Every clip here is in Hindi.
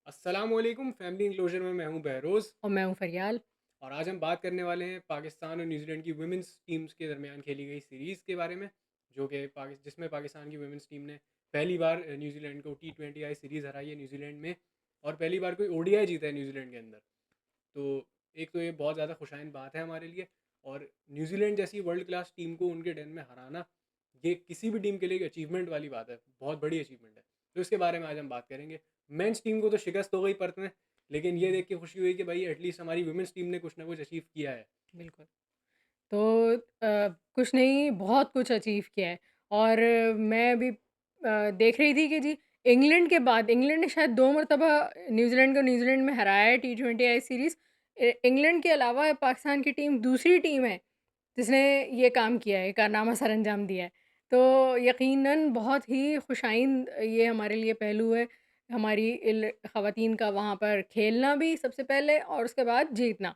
अस्सलाम वालेकुम फैमिली इंक्लोजर में मैं हूं बहरोज़। और मैं हूँ फरियाल। और आज हम बात करने वाले हैं पाकिस्तान और न्यूजीलैंड की वुमेंस टीम्स के दरमियान खेली गई सीरीज़ के बारे में, जो कि जिसमें पाकिस्तान की वुमेंस टीम ने पहली बार न्यूजीलैंड को T20 सीरीज़ हराई है न्यूजीलैंड में, और पहली बार कोई ओडीआई जीता है न्यूजीलैंड के अंदर। तो एक तो ये बहुत ज़्यादा खुशाइन बात है हमारे लिए, और न्यूजीलैंड जैसी वर्ल्ड क्लास टीम को उनके डन में हराना, ये किसी भी टीम के लिए एक अचीवमेंट वाली बात है, बहुत बड़ी अचीवमेंट है। तो इसके बारे में आज हम बात करेंगे। मेंस टीम को तो शिकस्त हो गई पर्थ में, लेकिन ये देख के खुशी हुई कि भाई एटलीस्ट हमारी वुमेंस टीम ने कुछ ना कुछ अचीव किया है। बिल्कुल। तो कुछ नहीं, बहुत कुछ अचीव किया है। और मैं अभी देख रही थी कि जी इंग्लैंड के बाद इंग्लैंड ने शायद 2 मर्तबा न्यूज़ीलैंड में हराया है T20 सीरीज़। इंग्लैंड के अलावा पाकिस्तान की टीम दूसरी टीम है जिसने ये काम किया है, कारनामा सरअंजाम दिया है। तो यकीनन बहुत ही खुशाइन ये हमारे लिए पहलू है, हमारी इल ख़वातीन का वहाँ पर खेलना भी सबसे पहले और उसके बाद जीतना।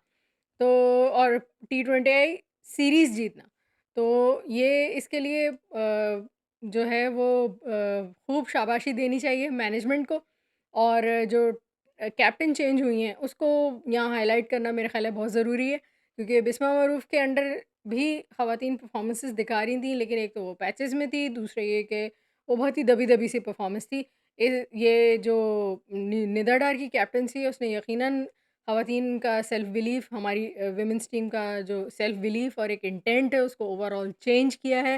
तो और T20 सीरीज़ जीतना। तो ये इसके लिए जो है वो खूब शाबाशी देनी चाहिए मैनेजमेंट को। और जो कैप्टन चेंज हुई हैं उसको यहाँ हाइलाइट करना मेरा ख़्याल है बहुत ज़रूरी है, क्योंकि बिस्मा मरूफ के अंडर भी ख़वातीन परफ़ॉर्मेंसेस दिखा रही थी, लेकिन एक तो वो पैचेज़ में थी, दूसरे ये कि वो बहुत ही दबी-दबी सी परफ़ॉर्मेंस थी। ये जो निदा डार की कैप्टेंसी है उसने यकीनन ख़वातीन का सेल्फ बिलीफ, हमारी वुमेन्स टीम का जो सेल्फ बिलीफ और एक इंटेंट है उसको ओवरऑल चेंज किया है।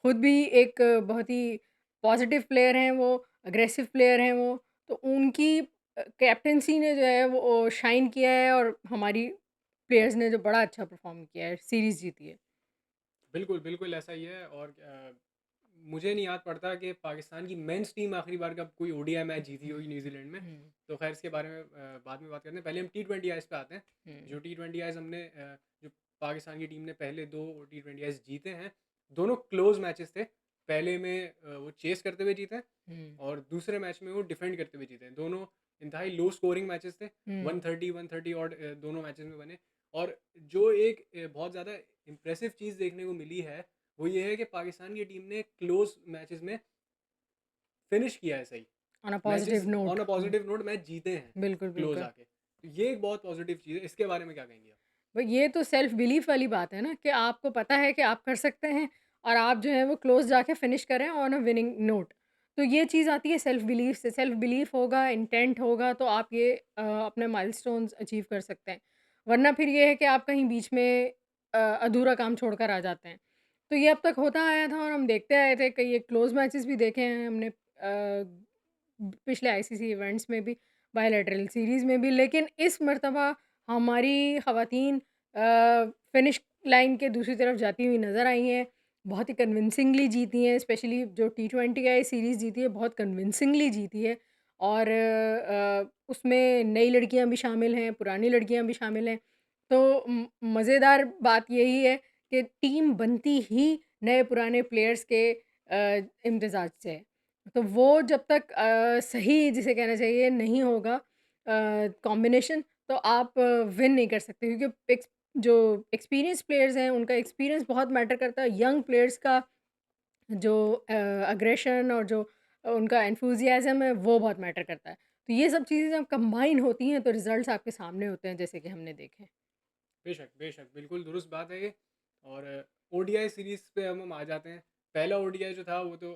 खुद भी एक बहुत ही पॉजिटिव प्लेयर हैं वो, अग्रेसिव प्लेयर हैं वो। तो उनकी कैप्टेंसी ने जो है वो शाइन किया है, और हमारी प्लेयर्स ने जो बड़ा अच्छा परफ़ॉर्म किया है, सीरीज़ जीती है। बिल्कुल बिल्कुल ऐसा ही है। और मुझे नहीं याद पड़ता कि पाकिस्तान की मेंस टीम आखिरी बार कब कोई ओडीआई मैच जीती होगी न्यूजीलैंड में। हुँ, तो खैर इसके बारे में बाद में बात करते हैं। पहले हम T20 पे आते हैं। हुँ, जो T20 हमने जो पाकिस्तान की टीम ने पहले दो T20 जीते हैं, दोनों क्लोज मैचेस थे। पहले में वो चेस करते हुए जीते हैं, हुँ, और दूसरे मैच में वो डिफेंड करते हुए जीते हैं। दोनों इंतहाई लो स्कोरिंग मैचेस थे। हुँ, 130 और दोनों मैचेस में बने। और जो एक बहुत ज़्यादा इम्प्रेसिव चीज़ देखने को मिली है, वो ये है कि पाकिस्तान की टीम ने क्लोज मैचेस में फिनिश किया है सही। On a matches positive on note. A positive not match जीते हैं बिल्कुल, क्लोज बिल्कुल। आके। तो ये एक बहुत पॉजिटिव चीज़ है। इसके बारे में क्या कहेंगे आप? भाई ये तो सेल्फ बिलीफ वाली बात है ना, कि आपको पता है कि आप कर सकते हैं और आप जो है वो क्लोज जाके फिनिश करें ऑन अ विनिंग नोट। तो ये चीज़ आती है सेल्फ बिलीफ से। सेल्फ बिलीफ होगा, इंटेंट होगा, तो आप ये अपने माइलस्टोन्स अचीव कर सकते हैं। वरना फिर ये है कि आप कहीं बीच में अधूरा काम छोड़कर आ जाते हैं। तो ये अब तक होता आया था और हम देखते आए थे, कई एक क्लोज मैचेस भी देखे हैं हमने पिछले आईसीसी इवेंट्स में भी, बायलैटरल सीरीज़ में भी। लेकिन इस मर्तबा हमारी ख़वातीन फिनिश लाइन के दूसरी तरफ जाती हुई नज़र आई हैं। बहुत ही कन्विंसिंगली जीती हैं, स्पेशली जो T20 सीरीज़ जीती है, बहुत कन्विंसिंगली जीती है। और उसमें नई लड़कियां भी शामिल हैं, पुरानी लड़कियां भी शामिल हैं। तो मज़ेदार बात यही है कि टीम बनती ही नए पुराने प्लेयर्स के इम्तज़ाज से है। तो वो जब तक सही जिसे कहना चाहिए नहीं होगा कॉम्बिनेशन, तो आप विन नहीं कर सकते, क्योंकि जो एक्सपीरियंस प्लेयर्स हैं उनका एक्सपीरियंस बहुत मैटर करता है। यंग प्लेयर्स का जो अग्रेशन और जो उनका एंथुसियाज़्म है वो बहुत मैटर करता है। तो ये सब चीज़ें जब कंबाइन होती हैं तो रिजल्ट्स आपके सामने होते हैं, जैसे कि हमने देखे। बेशक बेशक बिल्कुल दुरुस्त बात है ये। और ओडीआई सीरीज पे हम आ जाते हैं। पहला ओडीआई जो था वो तो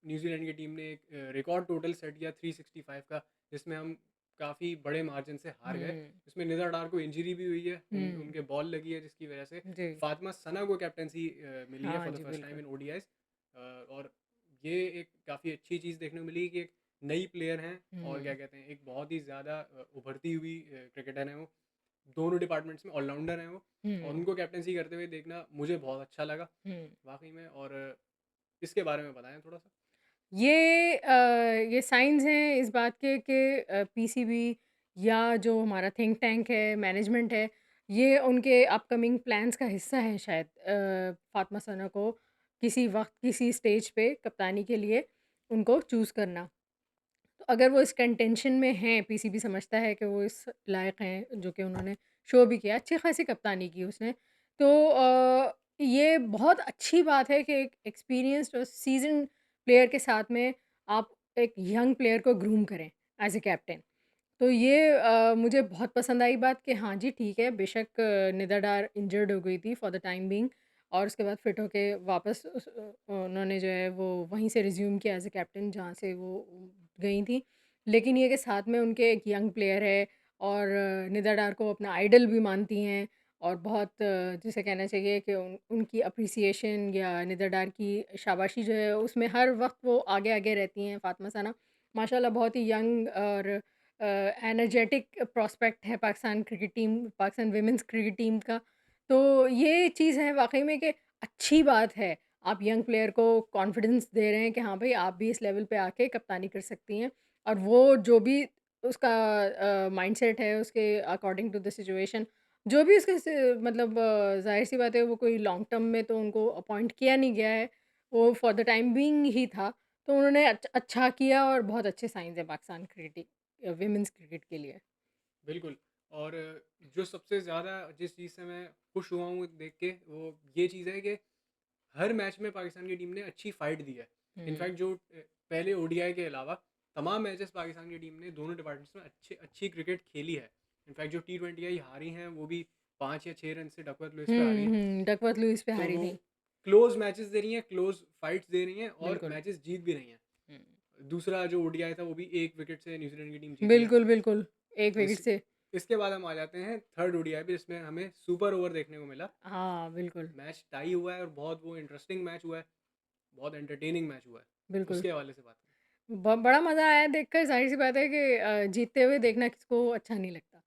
न्यूजीलैंड की टीम ने एक रिकॉर्ड टोटल सेट किया 365 का, जिसमें हम काफ़ी बड़े मार्जिन से हार गए। हुँ, इसमें निदा डार को इंजरी भी हुई है, हुँ। उनके बॉल लगी है, जिसकी वजह से जी। फातिमा सना को कैप्टनसी मिली है हाँ फॉर द जी, फर्स्ट टाइम बिल्कुल। In ODIs. और ये एक काफ़ी अच्छी चीज़ देखने को मिली कि एक नई प्लेयर हैं, और क्या हुँ, कहते हैं, एक बहुत ही ज़्यादा उभरती हुई क्रिकेटर हैं वो। दोनों डिपार्टमेंट्स में ऑलराउंडर हैं वो। और हुँ, उनको कैप्टनसी करते हुए देखना मुझे बहुत अच्छा लगा हुँ। वाक़ई में। और इसके बारे में बताएँ थोड़ा-सा? ये साइंस हैं इस बात के कि पीसीबी या जो हमारा थिंक टैंक है, मैनेजमेंट है, ये उनके अपकमिंग प्लान्स का हिस्सा है शायद, फातिमा सना को किसी वक़्त किसी स्टेज पे कप्तानी के लिए उनको चूज़ करना। तो अगर वो इस कंटेंशन में हैं, पीसीबी समझता है कि वो इस लायक हैं, जो कि उन्होंने शो भी किया, अच्छी खासी कप्तानी की उसने। तो ये बहुत अच्छी बात है कि एक एक्सपीरियंस्ड और सीज़न्ड प्लेयर के साथ में आप एक यंग प्लेयर को ग्रूम करें एज़ अ कैप्टन। तो ये मुझे बहुत पसंद आई बात कि हाँ जी, ठीक है, बेशक निदा डार इंजर्ड हो गई थी फॉर द टाइम बीइंग, और उसके बाद फिट होके वापस उन्होंने जो है वो वहीं से रिज़्यूम किया एज़ अ कैप्टन जहाँ से वो गई थी। लेकिन ये कि साथ में उनके एक यंग प्लेयर है, और निदा डार को अपना आइडल भी मानती हैं, और बहुत जिसे कहना चाहिए कि उनकी एप्रिसिएशन या निदा डार की शाबाशी जो है उसमें हर वक़्त वो आगे-आगे रहती हैं फ़ातिमा सना। माशाल्लाह बहुत ही यंग और एनर्जेटिक प्रॉस्पेक्ट है पाकिस्तान विमेंस क्रिकेट टीम का। तो ये चीज़ है वाक़ई में कि अच्छी बात है, आप यंग प्लेयर को कॉन्फिडेंस दे रहे हैं कि हाँ भाई, आप भी इस लेवल पे आके कप्तानी कर सकती हैं, और वो जो भी उसका माइंडसेट है उसके अकॉर्डिंग टू द सिचुएशन, जो भी उसके मतलब ज़ाहिर-सी बात है, वो कोई लॉन्ग टर्म में तो उनको अपॉइंट किया नहीं गया है, वो फॉर द टाइम बीइंग ही था। तो उन्होंने अच्छा किया, और बहुत अच्छे साइंस हैं पाकिस्तान विमेंस क्रिकेट के लिए। बिल्कुल। और जो सबसे ज़्यादा जिस चीज़ से मैं खुश हुआ हूँ देख के, वो ये चीज़ है कि हर मैच में पाकिस्तान की टीम ने अच्छी फाइट दी है। हुँ। इनफैक्ट जो पहले ओडीआई के अलावा तमाम मैचेस पाकिस्तान की टीम ने दोनों डिपार्टमेंट्स में अच्छी क्रिकेट खेली है। इनफैक्ट जो T20I हारी हैं वो भी 5 या 6 रन से डकवर्थ लुइस पे हारी हैं। डकवर्थ लुइस पे तो हारी वो थी। क्लोज मैचेस दे रही हैं, क्लोज फाइट्स दे रही हैं और बिल्कुल। मैचेस जीत भी रही हैं। हुँ। दूसरा जो ओडीआई था वो भी 1 विकेट से न्यूज़ीलैंड की टीम जीती है। बिल्कुल, बिल्कुल। 1 इस विकेट से। इसके बाद हम आ जाते हैं थर्ड ओडीआई पे, जिसमें हमें सुपर ओवर देखने को मिला। हाँ, बिल्कुल, मैच टाई हुआ है और बहुत वो इंटरेस्टिंग मैच हुआ है, बहुत एंटरटेनिंग मैच हुआ है। बिल्कुल। उसके हवाले से बात करें। बड़ा मज़ा आया देखकर, ज़ाहिर-सी बात है कि जीतते हुए देखना किसको अच्छा नहीं लगता।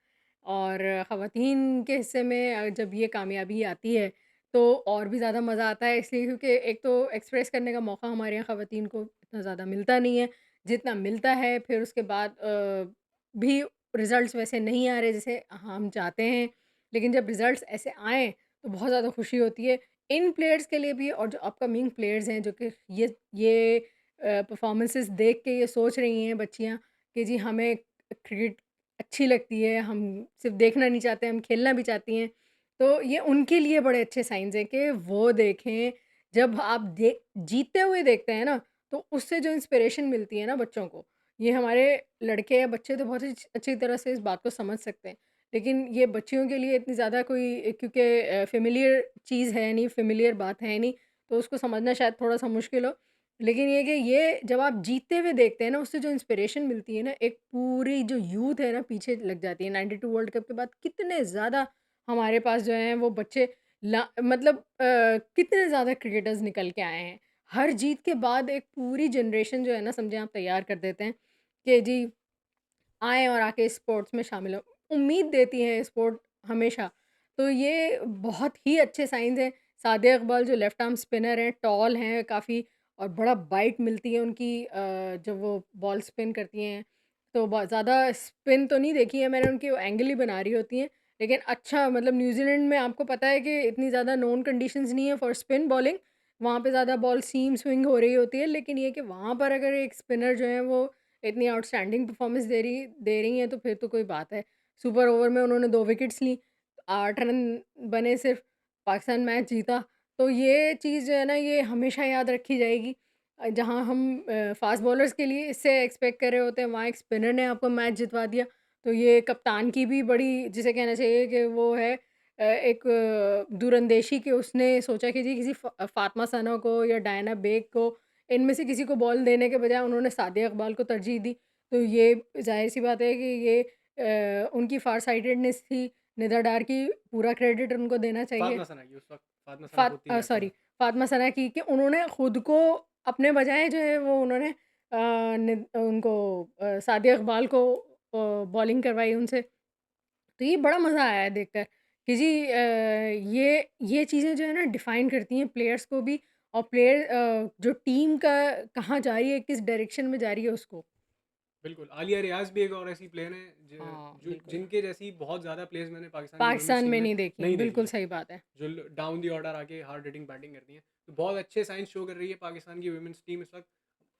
और ख़वातीन के हिस्से में जब ये कामयाबी आती है, तो और भी ज़्यादा मज़ा आता है, इसलिए क्योंकि एक तो एक्सप्रेस करने का मौका हमारे यहाँ ख़वातीन को इतना ज़्यादा मिलता नहीं है। जितना मिलता है, फिर उसके बाद भी रिज़ल्ट्स वैसे नहीं आ रहे जैसे हम चाहते हैं, लेकिन जब रिज़ल्ट्स ऐसे आएँ, तो बहुत ज़्यादा खुशी होती है। इन प्लेयर्स के लिए भी, और जो अपकमिंग प्लेयर्स हैं जो कि ये परफॉर्मेंसेस देख के ये सोच रही हैं बच्चियाँ कि जी हमें क्रिकेट अच्छी लगती है, हम सिर्फ देखना नहीं चाहते, हम खेलना भी चाहती हैं। तो ये उनके लिए बड़े अच्छे साइंस हैं कि वो देखें, जब आप जीतते हुए देखते हैं ना, तो उससे जो इंस्पिरेशन मिलती है ना बच्चों को, ये हमारे लड़के या बच्चे तो बहुत ही अच्छी तरह से इस बात को समझ सकते हैं। लेकिन ये बच्चियों के लिए इतनी ज़्यादा कोई, क्योंकि फ़ेमिलियर चीज़ है नहीं, फ़ेमिलियर बात है नहीं, तो उसको समझना शायद थोड़ा-सा मुश्किल हो। लेकिन ये कि ये जब आप जीतते हुए देखते हैं ना, उससे जो इंस्पिरेशन मिलती है ना, एक पूरी जो यूथ है ना पीछे लग जाती है। 92 वर्ल्ड कप के बाद कितने ज़्यादा हमारे पास जो हैं वो बच्चे मतलब कितने ज़्यादा क्रिकेटर्स निकल के आए हैं। हर जीत के बाद एक पूरी जनरेशन जो है ना, समझें आप, तैयार कर देते हैं कि जी आएँ और आके स्पोर्ट्स में शामिल हों। उम्मीद देती है स्पोर्ट हमेशा। तो ये बहुत ही अच्छे साइन्स हैं। सादिया इकबाल जो लेफ्ट आर्म स्पिनर हैं, टॉल हैं काफ़ी, और बड़ा बाइट मिलती है उनकी जब वो बॉल स्पिन करती हैं। तो बहुत ज़्यादा स्पिन तो नहीं देखी है मैंने उनकी, वो एंगल ही बना रही होती हैं। लेकिन अच्छा, मतलब न्यूज़ीलैंड में आपको पता है कि इतनी ज़्यादा नोन कंडीशंस नहीं है फॉर स्पिन बॉलिंग। वहाँ पे ज़्यादा बॉल सीम स्विंग हो रही होती है। लेकिन ये कि वहाँ पर अगर एक स्पिनर जो है वो इतनी आउटस्टैंडिंग परफॉर्मेंस दे रही हैं, तो फिर तो कोई बात है। सुपर ओवर में उन्होंने 2 विकेट्स लीं, 8 रन बने सिर्फ़, पाकिस्तान मैच जीता। तो ये चीज़ जो है ना, ये हमेशा याद रखी जाएगी। जहाँ हम फ़ास्ट बॉलर्स के लिए इससे एक्सपेक्ट कर रहे होते हैं, वहाँ एक स्पिनर ने आपको मैच जितवा दिया। तो ये कप्तान की भी बड़ी, जिसे कहना चाहिए कि वो है एक दूरंदेशी, कि उसने सोचा कि जी किसी फ़ातिमा सना को या डायना बेग को, इनमें से किसी को बॉल देने के बजाय उन्होंने सादिया इकबाल को तरजीह दी। तो ये ज़ाहिर-सी बात है कि ये उनकी फ़ार साइटेडनेस थी। निदा डार की पूरा क्रेडिट उनको देना चाहिए। फातमा सना की उस वक़्त फातमा सना खुद थी कैप्टन। सॉरी, फ़ातिमा सना की, कि उन्होंने खुद को अपने बजाय जो है वो उन्होंने उनको सादिया इकबाल को बॉलिंग करवाई उनसे। तो ये बड़ा मज़ा आया है देखकर कि जी ये चीज़ें जो है ना डिफ़ाइन करती हैं प्लेयर्स को भी, और प्लेयर जो टीम का कहाँ जा रही है, किस डायरेक्शन में जा रही है उसको। बिल्कुल, आलिया रियाज़ भी एक और ऐसी प्लेयर हैं हाँ, जो बिल्कुल। जिनके जैसी बहुत ज़्यादा प्लेयर्स मैंने पाकिस्तान की वुमेन्स पाकिस्तान टीम में में नहीं देखी, नहीं देखी बिल्कुल हैं। सही बात है। जो डाउन द ऑर्डर आके हार्ड हिटिंग बैटिंग करती हैं। तो बहुत अच्छे साइंस शो कर रही है पाकिस्तान की वुमेन्स टीम इस वक़्त।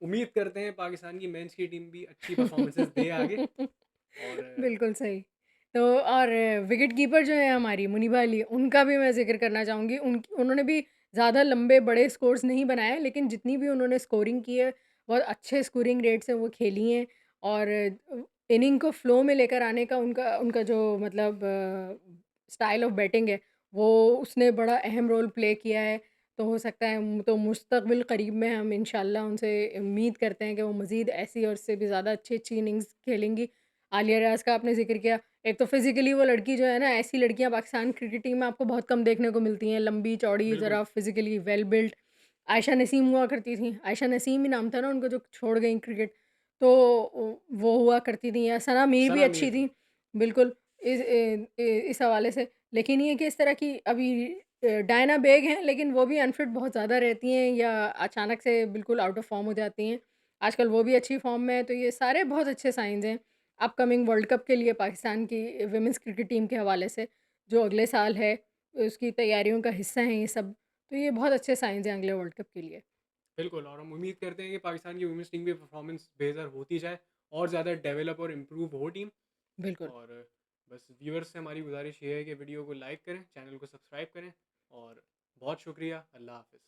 उम्मीद करते हैं पाकिस्तान की मेंस की टीम भी अच्छी परफॉर्मेंसेज़ दे आगे। और बिल्कुल सही। तो और विकेट कीपर जो है हमारी मुनीबा अली, उनका भी मैं ज़िक्र करना चाहूँगी। उन्होंने भी ज़्यादा लंबे बड़े स्कोर्स नहीं बनाए, लेकिन जितनी भी उन्होंने स्कोरिंग की है, बहुत अच्छे स्कोरिंग रेट से वो खेली हैं। और इनिंग को फ्लो में लेकर आने का उनका उनका जो मतलब स्टाइल ऑफ बैटिंग है, वो उसने बड़ा अहम रोल प्ले किया है। तो हो सकता है तो मुस्तक़बिल करीब में हम इंशाल्लाह उनसे उम्मीद करते हैं कि वो मज़ीद ऐसी और इससे भी ज़्यादा अच्छी-अच्छी इनिंग्स खेलेंगी। आलिया रियाज़ का आपने ज़िक्र किया, एक तो फ़िज़िकली वो लड़की जो है ना, ऐसी लड़कियाँ पाकिस्तान क्रिकेट टीम में आपको बहुत कम देखने को मिलती हैं, लंबी-चौड़ी, बिल्कुल, ज़रा physically well built. Ayesha Naseem हुआ करती थी, आयशा नसीम ही नाम था ना उनका जो छोड़ गईं क्रिकेट। तो वो हुआ करती थी, या सना मीर भी सना मीर अच्छी थी। थी, बिल्कुल इस हवाले से। लेकिन ये कि इस तरह की अभी डायना बेग हैं, लेकिन वो भी अनफिट बहुत ज़्यादा रहती हैं या अचानक से बिल्कुल आउट ऑफ फॉर्म हो जाती हैं। आजकल वो भी अच्छी फॉर्म में है, तो ये सारे बहुत अच्छे साइन्स हैं अपकमिंग वर्ल्ड कप के लिए पाकिस्तान की वुमेन्स क्रिकेट टीम के हवाले से, जो अगले साल है, उसकी तैयारियों का हिस्सा हैं ये सब। तो ये बहुत अच्छे साइन्स हैं अगले वर्ल्ड कप के लिए। बिल्कुल, और हम उम्मीद करते हैं कि पाकिस्तान की वुमेन्स टीम की परफॉर्मेंस बेहतर होती जाए और ज़्यादा डेवलप और इम्प्रूव हो टीम। बिल्कुल। और बस व्यूअर्स से हमारी गुजारिश ये है कि वीडियो को लाइक करें, चैनल को सब्सक्राइब करें, और बहुत शुक्रिया। अल्लाह हाफ़िज़।